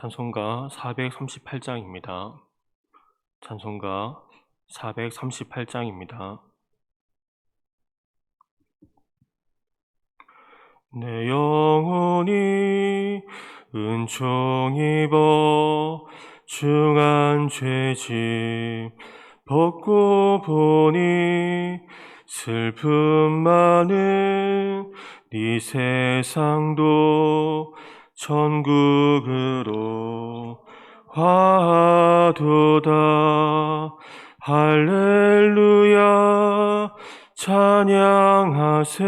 찬송가 438장입니다. 찬송가 438장입니다. 내 영혼이 은총 입어 중한 죄짐 벗고 보니 슬픔 많은 이 세상도 천국으로 화도다. 할렐루야 찬양하세.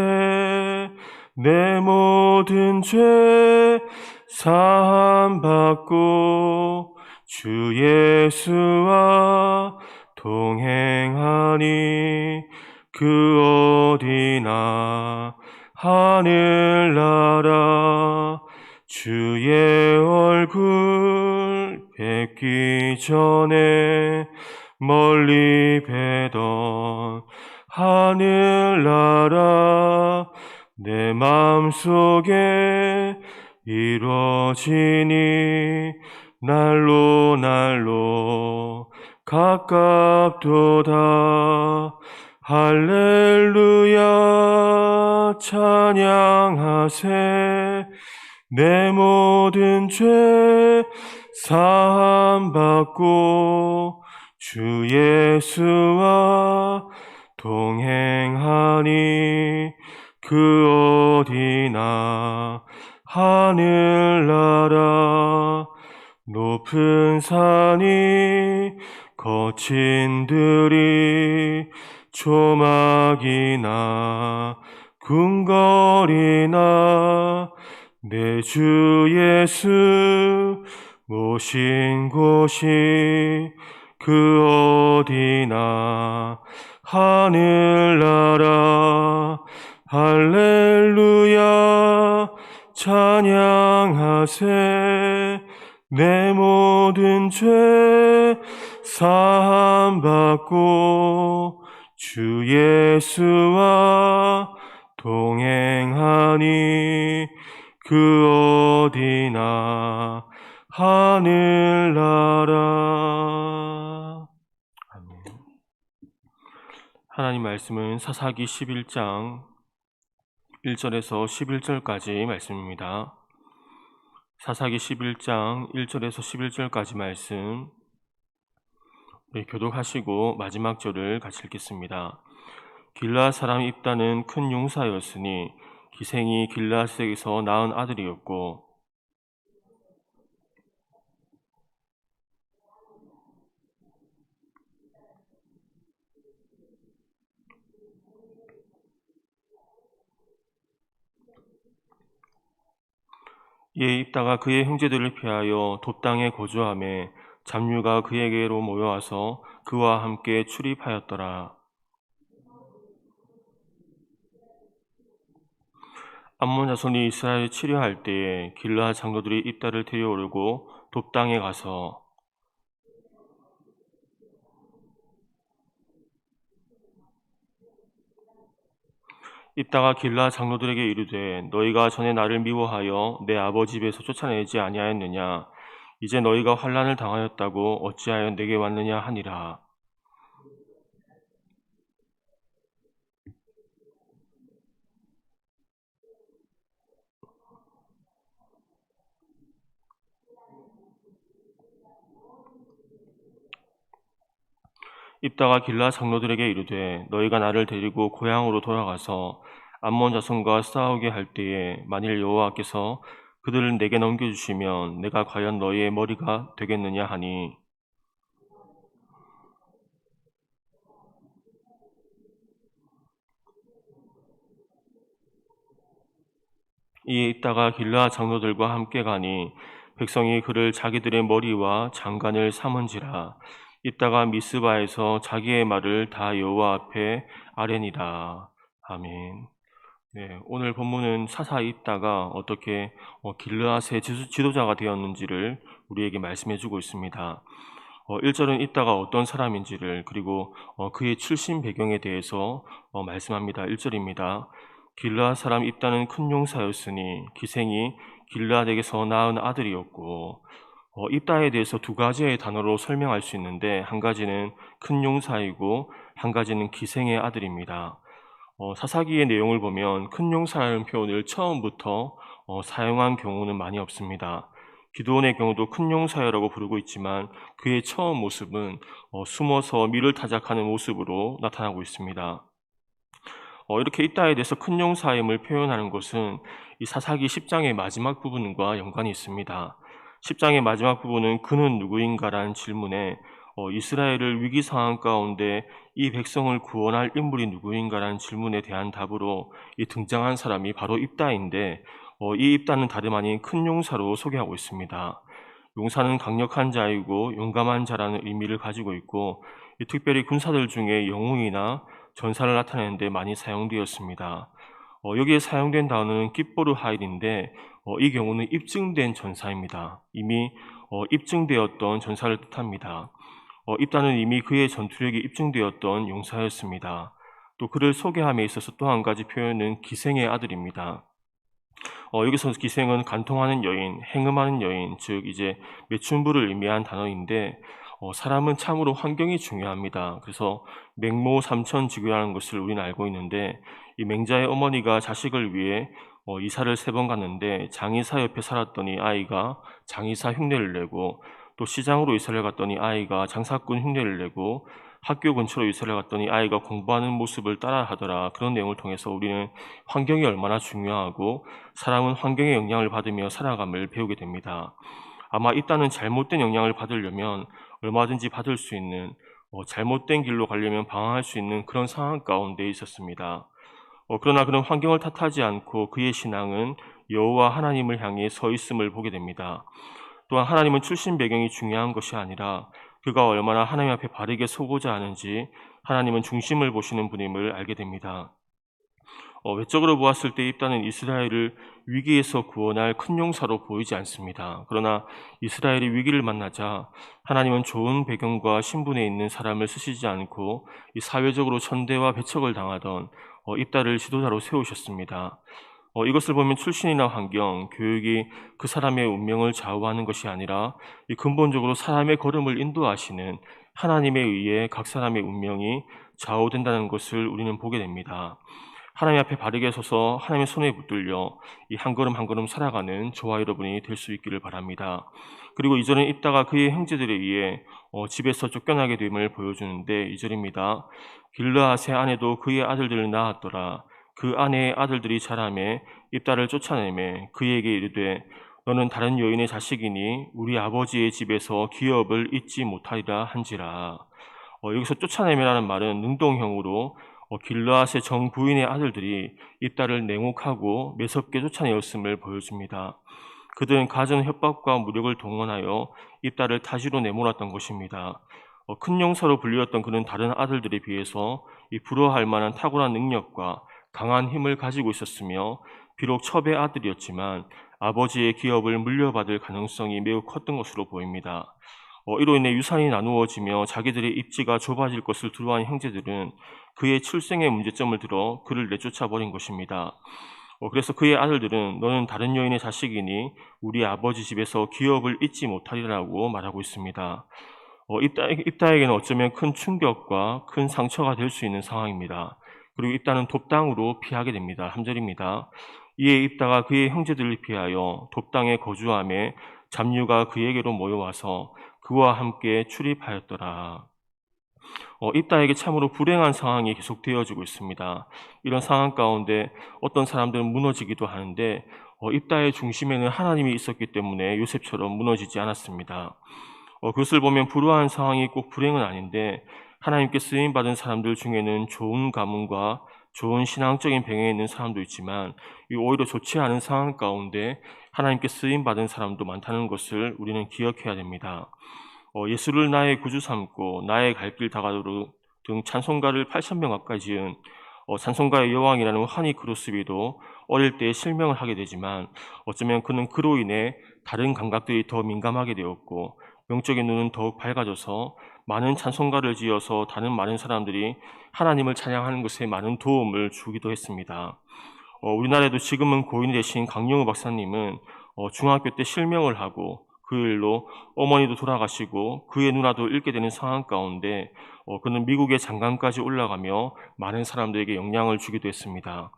내 모든 죄 사함받고 주 예수와 동행하니 그 어디나 하늘나라 주의 얼굴 뵙기 전에 멀리 뵈던 하늘나라 내 마음속에 이루어지니 날로 가깝도다. 할렐루야 찬양하세. 내 모든 죄 사함받고 주 예수와 동행하니 그 어디나 하늘나라 높은 산이 거친 들이 조막이나 궁궐이나 내 주 예수 모신 곳이 그 어디나 하늘나라 할렐루야 찬양하세. 내 모든 죄 사함받고 주 예수와 동행하니 그 어디나 하늘나라. 아멘. 하나님 말씀은 사사기 11장 1절에서 11절까지 말씀입니다. 사사기 11장 1절에서 11절까지 말씀 교독하시고 마지막 절을 같이 읽겠습니다. 길르앗 사람 입다는 큰 용사였으니 기생이 길르앗에게서 낳은 아들이었고 이에 입다가 그의 형제들을 피하여 돛당에 거주하매 잡류가 그에게로 모여와서 그와 함께 출입하였더라. 암몬 자손이 이스라엘을 치려할 때에 길르앗 장로들이 입다를 데려오려고 돛당에 가서 입다가 길르앗 장로들에게 이르되 너희가 전에 나를 미워하여 내 아버지 집에서 쫓아내지 아니하였느냐? 이제 너희가 환난을 당하였다고 어찌하여 내게 왔느냐 하니라. 입다가 길르앗 장로들에게 이르되 너희가 나를 데리고 고향으로 돌아가서 암몬 자손과 싸우게 할 때에 만일 여호와께서 그들을 내게 넘겨주시면 내가 과연 너희의 머리가 되겠느냐 하니 이에 입다가 길르앗 장로들과 함께 가니 백성이 그를 자기들의 머리와 장관을 삼은지라. 입다가 미스바에서 자기의 말을 다 여호와 앞에 아뢰니라. 아멘. 네, 오늘 본문은 사사 입다가 어떻게 길르앗의 지도자가 되었는지를 우리에게 말씀해주고 있습니다. 1절은 입다가 어떤 사람인지를 그리고 그의 출신 배경에 대해서 말씀합니다. 1절입니다. 길르앗 사람 입다는 큰 용사였으니 기생이 길르앗에게서 낳은 아들이었고 입다에 대해서 두 가지의 단어로 설명할 수 있는데 한 가지는 큰 용사이고 한 가지는 기생의 아들입니다. 사사기의 내용을 보면 큰 용사라는 표현을 처음부터 사용한 경우는 많이 없습니다. 기드온의 경우도 큰 용사여라고 부르고 있지만 그의 처음 모습은 숨어서 밀을 타작하는 모습으로 나타나고 있습니다. 이렇게 입다에 대해서 큰 용사임을 표현하는 것은 이 사사기 10장의 마지막 부분과 연관이 있습니다. 10장의 마지막 부분은 그는 누구인가라는 질문에 이스라엘을 위기 상황 가운데 이 백성을 구원할 인물이 누구인가라는 질문에 대한 답으로 이 등장한 사람이 바로 입다인데 이 입다는 다름 아닌 큰 용사로 소개하고 있습니다. 용사는 강력한 자이고 용감한 자라는 의미를 가지고 있고 특별히 군사들 중에 영웅이나 전사를 나타내는 데 많이 사용되었습니다. 여기에 사용된 단어는 깃보르 하일인데 이 경우는 입증된 전사입니다. 이미 입증되었던 전사를 뜻합니다. 입다는 이미 그의 전투력이 입증되었던 용사였습니다. 또 그를 소개함에 있어서 또 한 가지 표현은 기생의 아들입니다. 여기서 기생은 간통하는 여인, 행음하는 여인, 즉 이제 매춘부를 의미한 단어인데 사람은 참으로 환경이 중요합니다. 그래서 맹모 삼천지교라는 것을 우리는 알고 있는데 이 맹자의 어머니가 자식을 위해 이사를 3번 갔는데 장의사 옆에 살았더니 아이가 장의사 흉내를 내고 또 시장으로 이사를 갔더니 아이가 장사꾼 흉내를 내고 학교 근처로 이사를 갔더니 아이가 공부하는 모습을 따라 하더라. 그런 내용을 통해서 우리는 환경이 얼마나 중요하고 사람은 환경의 영향을 받으며 살아감을 배우게 됩니다. 아마 입다는 잘못된 영향을 받으려면 얼마든지 받을 수 있는 잘못된 길로 가려면 방황할 수 있는 그런 상황 가운데 있었습니다. 그러나 그런 환경을 탓하지 않고 그의 신앙은 여호와 하나님을 향해 서 있음을 보게 됩니다. 또한 하나님은 출신 배경이 중요한 것이 아니라 그가 얼마나 하나님 앞에 바르게 서고자 하는지 하나님은 중심을 보시는 분임을 알게 됩니다. 외적으로 보았을 때 입다는 이스라엘을 위기에서 구원할 큰 용사로 보이지 않습니다. 그러나 이스라엘이 위기를 만나자 하나님은 좋은 배경과 신분에 있는 사람을 쓰시지 않고 이 사회적으로 천대와 배척을 당하던 입다를 지도자로 세우셨습니다. 이것을 보면 출신이나 환경, 교육이 그 사람의 운명을 좌우하는 것이 아니라 이 근본적으로 사람의 걸음을 인도하시는 하나님에 의해 각 사람의 운명이 좌우된다는 것을 우리는 보게 됩니다. 하나님 앞에 바르게 서서 하나님의 손에 붙들려 이 한 걸음 한 걸음 살아가는 저와 여러분이 될 수 있기를 바랍니다. 그리고 이절은 입다가 그의 형제들에 의해 집에서 쫓겨나게 됨을 보여주는데 2절입니다. 길르앗의 아내도 그의 아들들을 낳았더라. 그 아내의 아들들이 자라매 입다를 쫓아내매 그에게 이르되 너는 다른 여인의 자식이니 우리 아버지의 집에서 기업을 잊지 못하리라 한지라. 여기서 쫓아내매라는 말은 능동형으로 길르앗의 정 부인의 아들들이 입다를 냉혹하고 매섭게 쫓아내었음을 보여줍니다. 그들은 가전 협박과 무력을 동원하여 입다를 타지로 내몰았던 것입니다. 큰 용사로 불리웠던 그는 다른 아들들에 비해서 이 부러워할 만한 탁월한 능력과 강한 힘을 가지고 있었으며 비록 첩의 아들이었지만 아버지의 기업을 물려받을 가능성이 매우 컸던 것으로 보입니다. 이로 인해 유산이 나누어지며 자기들의 입지가 좁아질 것을 두려워한 형제들은 그의 출생의 문제점을 들어 그를 내쫓아 버린 것입니다. 그래서 그의 아들들은 너는 다른 여인의 자식이니 우리 아버지 집에서 기업을 잊지 못하리라고 말하고 있습니다. 입다에게는 어쩌면 큰 충격과 큰 상처가 될 수 있는 상황입니다. 그리고 입다는 돕당으로 피하게 됩니다. 3절입니다. 이에 입다가 그의 형제들을 피하여 돕당에 거주함에 잡류가 그에게로 모여와서 그와 함께 출입하였더라. 입다에게 참으로 불행한 상황이 계속되어지고 있습니다. 이런 상황 가운데 어떤 사람들은 무너지기도 하는데 입다의 중심에는 하나님이 있었기 때문에 요셉처럼 무너지지 않았습니다. 그것을 보면 불우한 상황이 꼭 불행은 아닌데 하나님께 쓰임받은 사람들 중에는 좋은 가문과 좋은 신앙적인 배경에 있는 사람도 있지만 오히려 좋지 않은 상황 가운데 하나님께 쓰임받은 사람도 많다는 것을 우리는 기억해야 됩니다. 예수를 나의 구주 삼고 나의 갈 길 다가도록 등 찬송가를 8,000명 가까이 지은 찬송가의 여왕이라는 환희 크로스비도 어릴 때 실명을 하게 되지만 어쩌면 그는 그로 인해 다른 감각들이 더 민감하게 되었고 영적인 눈은 더욱 밝아져서 많은 찬송가를 지어서 다른 많은 사람들이 하나님을 찬양하는 것에 많은 도움을 주기도 했습니다. 우리나라에도 지금은 고인이 되신 강영우 박사님은 중학교 때 실명을 하고 그 일로 어머니도 돌아가시고 그의 누나도 잃게 되는 상황 가운데 그는 미국의 장관까지 올라가며 많은 사람들에게 영향을 주기도 했습니다.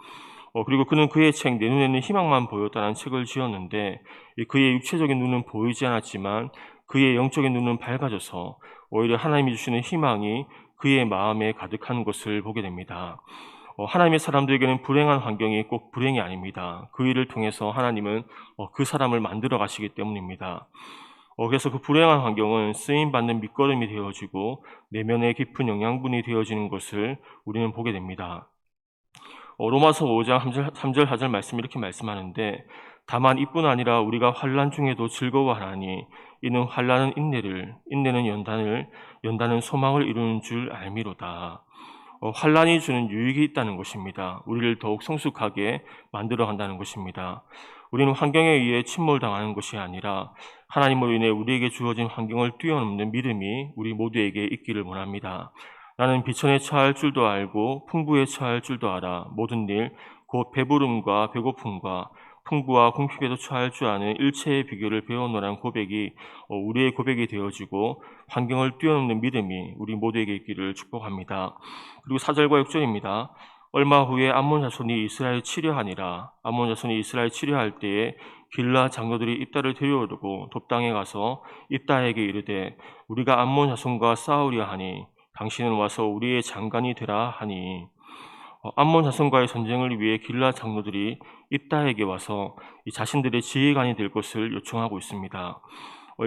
그리고 그는 그의 책 내 눈에는 희망만 보였다는 책을 지었는데 그의 육체적인 눈은 보이지 않았지만 그의 영적인 눈은 밝아져서 오히려 하나님이 주시는 희망이 그의 마음에 가득한 것을 보게 됩니다. 하나님의 사람들에게는 불행한 환경이 꼭 불행이 아닙니다. 그 일을 통해서 하나님은 그 사람을 만들어 가시기 때문입니다. 그래서 그 불행한 환경은 쓰임받는 밑거름이 되어지고 내면의 깊은 영양분이 되어지는 것을 우리는 보게 됩니다. 로마서 5장 3절 4절 말씀 이렇게 말씀하는데 다만 이뿐 아니라 우리가 환난 중에도 즐거워하나니 이는 환난은 인내를 인내는 연단은 소망을 이루는 줄 알미로다. 환난이 주는 유익이 있다는 것입니다. 우리를 더욱 성숙하게 만들어 간다는 것입니다. 우리는 환경에 의해 침몰당하는 것이 아니라 하나님으로 인해 우리에게 주어진 환경을 뛰어넘는 믿음이 우리 모두에게 있기를 원합니다. 나는 비천에 처할 줄도 알고 풍부에 처할 줄도 알아. 모든 일, 곧 배부름과 배고픔과 풍부와 궁핍에도 처할 줄 아는 일체의 비결을 배워노란 고백이 우리의 고백이 되어지고 환경을 뛰어넘는 믿음이 우리 모두에게 있기를 축복합니다. 그리고 4절과 6절입니다. 얼마 후에 암몬 자손이 이스라엘 치려하니라. 암몬 자손이 이스라엘 치려할 때에 길라 장로들이 입다를 데려오려고 돕당에 가서 입다에게 이르되 우리가 암몬 자손과 싸우려 하니 당신은 와서 우리의 장관이 되라 하니 암몬 자손과의 전쟁을 위해 길라 장로들이 입다에게 와서 이 자신들의 지휘관이 될 것을 요청하고 있습니다.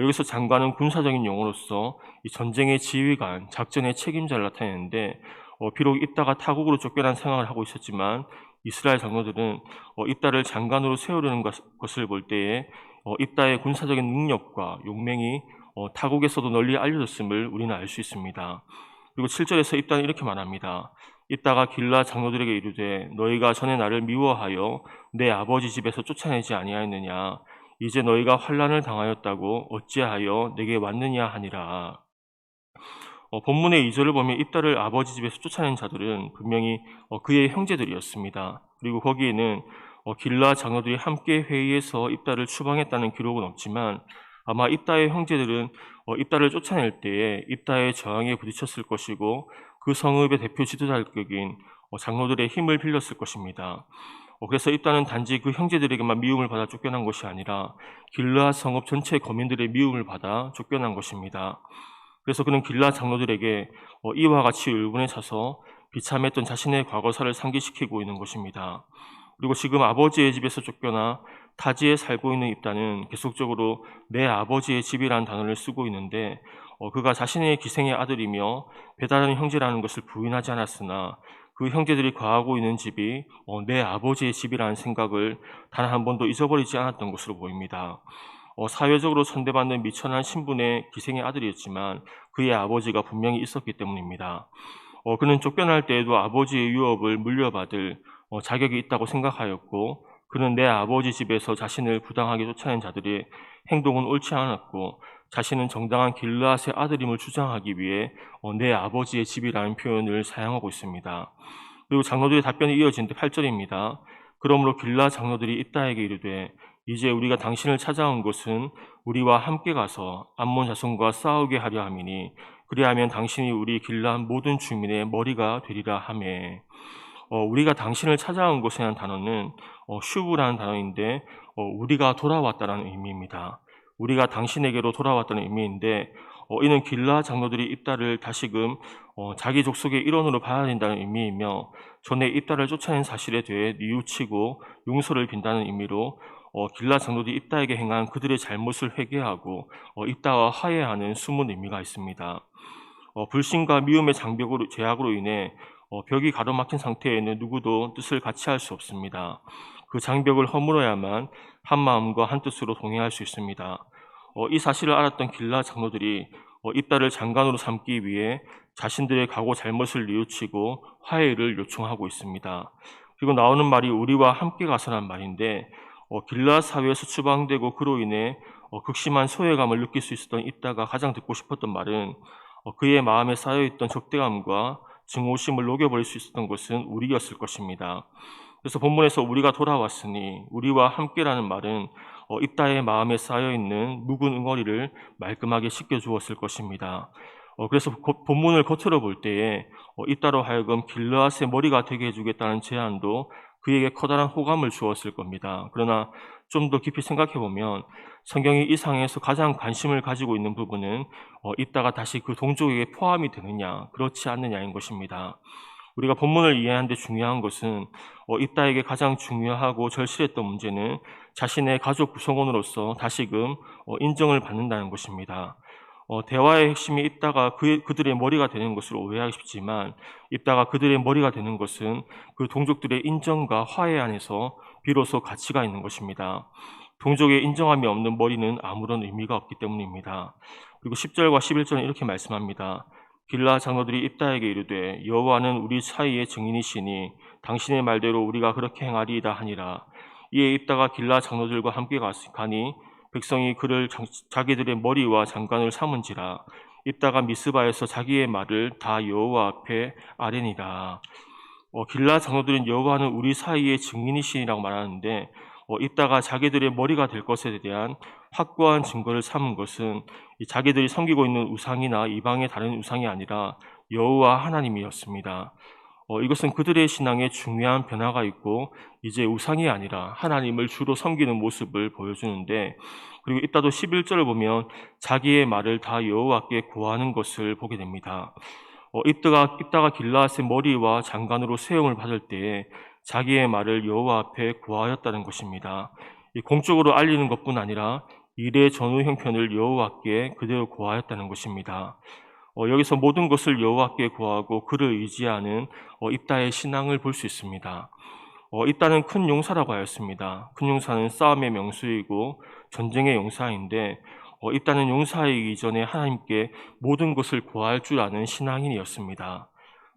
여기서 장관은 군사적인 용어로서 이 전쟁의 지휘관, 작전의 책임자를 나타내는데 비록 입다가 타국으로 쫓겨난 생활을 하고 있었지만 이스라엘 장로들은 입다를 장관으로 세우려는 것을 볼 때에 입다의 군사적인 능력과 용맹이 타국에서도 널리 알려졌음을 우리는 알 수 있습니다. 그리고 7절에서 입다는 이렇게 말합니다. 입다가 길라 장로들에게 이르되 너희가 전에 나를 미워하여 내 아버지 집에서 쫓아내지 아니하였느냐 이제 너희가 환난을 당하였다고 어찌하여 내게 왔느냐 하니라. 본문의 2절을 보면 입다를 아버지 집에서 쫓아낸 자들은 분명히 그의 형제들이었습니다. 그리고 거기에는 길라 장로들이 함께 회의해서 입다를 추방했다는 기록은 없지만 아마 입다의 형제들은 입다를 쫓아낼 때에 입다의 저항에 부딪혔을 것이고 그 성읍의 대표 지도자격인 장로들의 힘을 빌렸을 것입니다. 그래서 입다는 단지 그 형제들에게만 미움을 받아 쫓겨난 것이 아니라 길라 성읍 전체 거민들의 미움을 받아 쫓겨난 것입니다. 그래서 그는 길라 장로들에게 이와 같이 울분에 차서 비참했던 자신의 과거사를 상기시키고 있는 것입니다. 그리고 지금 아버지의 집에서 쫓겨나 타지에 살고 있는 입다는 계속적으로 내 아버지의 집이라는 단어를 쓰고 있는데 그가 자신의 기생의 아들이며 배다른 형제라는 것을 부인하지 않았으나 그 형제들이 거하고 있는 집이 내 아버지의 집이라는 생각을 단 한 번도 잊어버리지 않았던 것으로 보입니다. 사회적으로 천대받는 미천한 신분의 기생의 아들이었지만 그의 아버지가 분명히 있었기 때문입니다. 그는 쫓겨날 때에도 아버지의 유업을 물려받을 자격이 있다고 생각하였고 그는 내 아버지 집에서 자신을 부당하게 쫓아낸 자들의 행동은 옳지 않았고 자신은 정당한 길르앗의 아들임을 주장하기 위해 내 아버지의 집이라는 표현을 사용하고 있습니다. 그리고 장로들의 답변이 이어지는데 8절입니다. 그러므로 길르앗 장로들이 입다에게 이르되 이제 우리가 당신을 찾아온 것은 우리와 함께 가서 암몬 자손과 싸우게 하려 함이니 그리하면 당신이 우리 길르앗 모든 주민의 머리가 되리라 하매 우리가 당신을 찾아온 것이라는 단어는 슈브라는 단어인데 우리가 돌아왔다는 의미입니다. 우리가 당신에게로 돌아왔다는 의미인데 이는 길라 장로들이 입다를 다시금 자기 족속의 일원으로 봐야 된다는 의미이며 전에 입다를 쫓아낸 사실에 대해 뉘우치고 용서를 빈다는 의미로 길라 장로들이 입다에게 행한 그들의 잘못을 회개하고 입다와 화해하는 숨은 의미가 있습니다. 불신과 미움의 장벽으로 제약으로 인해 벽이 가로막힌 상태에는 누구도 뜻을 같이 할 수 없습니다. 그 장벽을 허물어야만 한 마음과 한 뜻으로 동행할 수 있습니다. 이 사실을 알았던 길라 장로들이 입다를 장관으로 삼기 위해 자신들의 과거 잘못을 뉘우치고 화해를 요청하고 있습니다. 그리고 나오는 말이 우리와 함께 가서란 말인데 길라 사회에서 추방되고 그로 인해 극심한 소외감을 느낄 수 있었던 입다가 가장 듣고 싶었던 말은 그의 마음에 쌓여있던 적대감과 증오심을 녹여버릴 수 있었던 것은 우리였을 것입니다. 그래서 본문에서 우리가 돌아왔으니 우리와 함께라는 말은 입다의 마음에 쌓여있는 묵은 응어리를 말끔하게 씻겨주었을 것입니다. 그래서 본문을 겉으로 볼 때에 입다로 하여금 길르앗의 머리가 되게 해주겠다는 제안도 그에게 커다란 호감을 주었을 겁니다. 그러나 좀 더 깊이 생각해 보면 성경이 이 상에서 가장 관심을 가지고 있는 부분은 입다가 다시 그 동족에게 포함이 되느냐 그렇지 않느냐인 것입니다. 우리가 본문을 이해하는 데 중요한 것은 입다에게 가장 중요하고 절실했던 문제는 자신의 가족 구성원으로서 다시금 인정을 받는다는 것입니다. 대화의 핵심이 입다가 그들의 머리가 되는 것을 오해하기 쉽지만 입다가 그들의 머리가 되는 것은 그 동족들의 인정과 화해 안에서 비로소 가치가 있는 것입니다. 동족의 인정함이 없는 머리는 아무런 의미가 없기 때문입니다. 그리고 10절과 11절은 이렇게 말씀합니다. 길라 장로들이 입다에게 이르되 여호와는 우리 사이의 증인이시니 당신의 말대로 우리가 그렇게 행하리이다 하니라. 이에 입다가 길라 장로들과 함께 가니 백성이 그를 자기들의 머리와 장관을 삼은지라. 입다가 미스바에서 자기의 말을 다 여호와 앞에 아뢰니라. 길라 장로들은 여호와는 우리 사이의 증인이시라고 말하는데 입다가 자기들의 머리가 될 것에 대한 확고한 증거를 삼은 것은 자기들이 섬기고 있는 우상이나 이방의 다른 우상이 아니라 여호와 하나님이었습니다. 이것은 그들의 신앙에 중요한 변화가 있고 이제 우상이 아니라 하나님을 주로 섬기는 모습을 보여주는데, 그리고 이따도 11절을 보면 자기의 말을 다 여호와께 고하는 것을 보게 됩니다. 입다가 길르앗의 머리와 장관으로 세움을 받을 때에 자기의 말을 여호와 앞에 고하였다는 것입니다. 공적으로 알리는 것뿐 아니라 일의 전후 형편을 여호와께 그대로 고하였다는 것입니다. 여기서 모든 것을 여호와께 고하고 그를 의지하는 입다의 신앙을 볼 수 있습니다. 입다는 큰 용사라고 하였습니다. 큰 용사는 싸움의 명수이고 전쟁의 용사인데 입다는 용사이기 전에 하나님께 모든 것을 고할 줄 아는 신앙인이었습니다.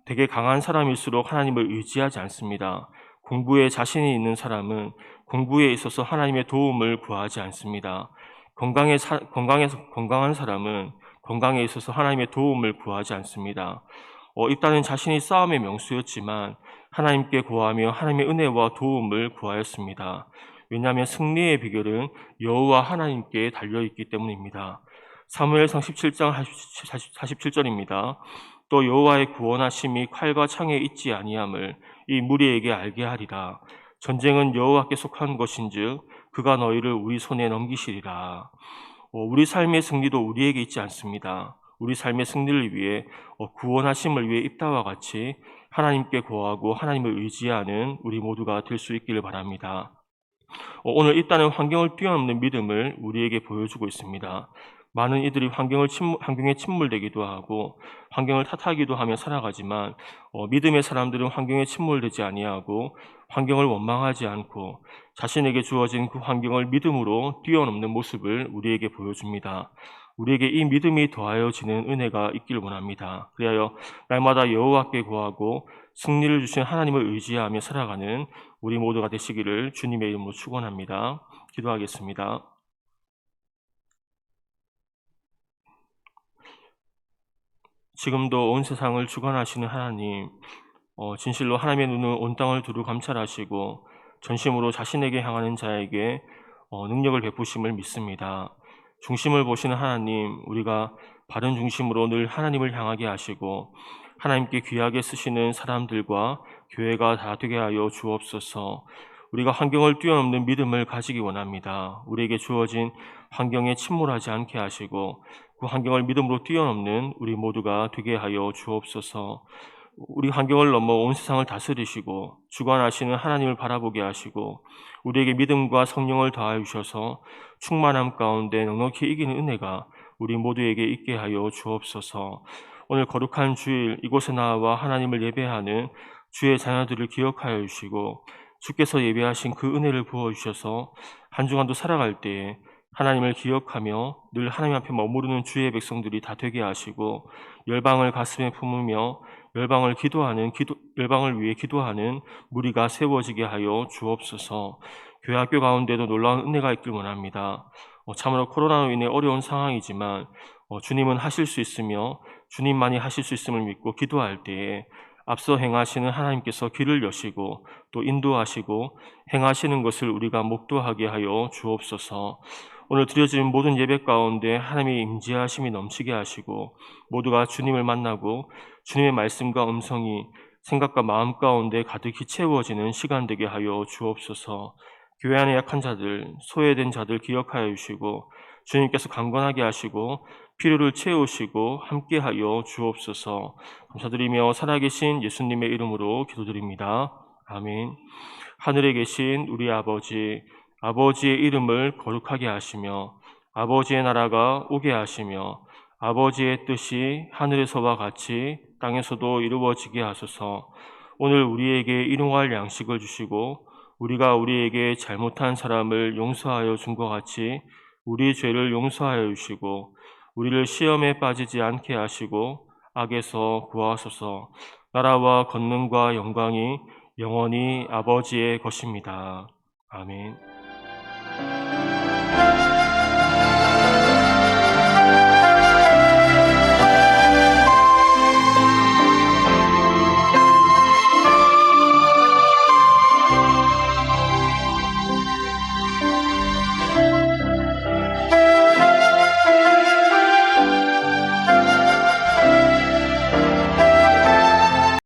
되게 강한 사람일수록 하나님을 의지하지 않습니다. 공부에 자신이 있는 사람은 공부에 있어서 하나님의 도움을 구하지 않습니다. 건강한 사람은 건강에 있어서 하나님의 도움을 구하지 않습니다. 입다는 자신이 싸움의 명수였지만 하나님께 구하며 하나님의 은혜와 도움을 구하였습니다. 왜냐하면 승리의 비결은 여호와 하나님께 달려있기 때문입니다. 사무엘상 17장 47절입니다. 또 여호와의 구원하심이 칼과 창에 있지 아니함을 이 무리에게 알게 하리라. 전쟁은 여호와께 속한 것인즉 그가 너희를 우리 손에 넘기시리라. 우리 삶의 승리도 우리에게 있지 않습니다. 우리 삶의 승리를 위해 구원하심을 위해 입다와 같이 하나님께 구하고 하나님을 의지하는 우리 모두가 될 수 있기를 바랍니다. 오늘 입다는 환경을 뛰어넘는 믿음을 우리에게 보여주고 있습니다. 많은 이들이 환경에 침몰되기도 하고 환경을 탓하기도 하며 살아가지만 믿음의 사람들은 환경에 침몰되지 아니하고 환경을 원망하지 않고 자신에게 주어진 그 환경을 믿음으로 뛰어넘는 모습을 우리에게 보여줍니다. 우리에게 이 믿음이 더하여지는 은혜가 있기를 원합니다. 그리하여 날마다 여호와께 구하고 승리를 주신 하나님을 의지하며 살아가는 우리 모두가 되시기를 주님의 이름으로 축원합니다. 기도하겠습니다. 지금도 온 세상을 주관하시는 하나님, 진실로 하나님의 눈은 온 땅을 두루 감찰하시고 전심으로 자신에게 향하는 자에게 능력을 베푸심을 믿습니다. 중심을 보시는 하나님, 우리가 바른 중심으로 늘 하나님을 향하게 하시고 하나님께 귀하게 쓰시는 사람들과 교회가 다 되게 하여 주옵소서. 우리가 환경을 뛰어넘는 믿음을 가지기 원합니다. 우리에게 주어진 환경에 침몰하지 않게 하시고 그 환경을 믿음으로 뛰어넘는 우리 모두가 되게 하여 주옵소서. 우리 환경을 넘어 온 세상을 다스리시고 주관하시는 하나님을 바라보게 하시고 우리에게 믿음과 성령을 더하여 주셔서 충만함 가운데 넉넉히 이기는 은혜가 우리 모두에게 있게 하여 주옵소서. 오늘 거룩한 주일 이곳에 나와 하나님을 예배하는 주의 자녀들을 기억하여 주시고 주께서 예배하신 그 은혜를 부어주셔서 한 주간도 살아갈 때에 하나님을 기억하며 늘 하나님 앞에 머무르는 주의 백성들이 다 되게 하시고 열방을 가슴에 품으며 열방을 위해 기도하는 무리가 세워지게 하여 주옵소서. 교회 학교 가운데도 놀라운 은혜가 있길 원합니다. 참으로 코로나로 인해 어려운 상황이지만 주님은 하실 수 있으며 주님만이 하실 수 있음을 믿고 기도할 때에 앞서 행하시는 하나님께서 길을 여시고 또 인도하시고 행하시는 것을 우리가 목도하게 하여 주옵소서. 오늘 드려진 모든 예배 가운데 하나님의 임재하심이 넘치게 하시고 모두가 주님을 만나고 주님의 말씀과 음성이 생각과 마음 가운데 가득히 채워지는 시간 되게 하여 주옵소서. 교회 안에 약한 자들, 소외된 자들 기억하여 주시고 주님께서 강건하게 하시고 필요를 채우시고 함께하여 주옵소서. 감사드리며 살아계신 예수님의 이름으로 기도드립니다. 아멘. 하늘에 계신 우리 아버지, 아버지의 이름을 거룩하게 하시며 아버지의 나라가 오게 하시며 아버지의 뜻이 하늘에서와 같이 땅에서도 이루어지게 하소서. 오늘 우리에게 일용할 양식을 주시고 우리가 우리에게 잘못한 사람을 용서하여 준 것 같이 우리 죄를 용서하여 주시고 우리를 시험에 빠지지 않게 하시고 악에서 구하소서. 나라와 권능과 영광이 영원히 아버지의 것입니다. 아멘.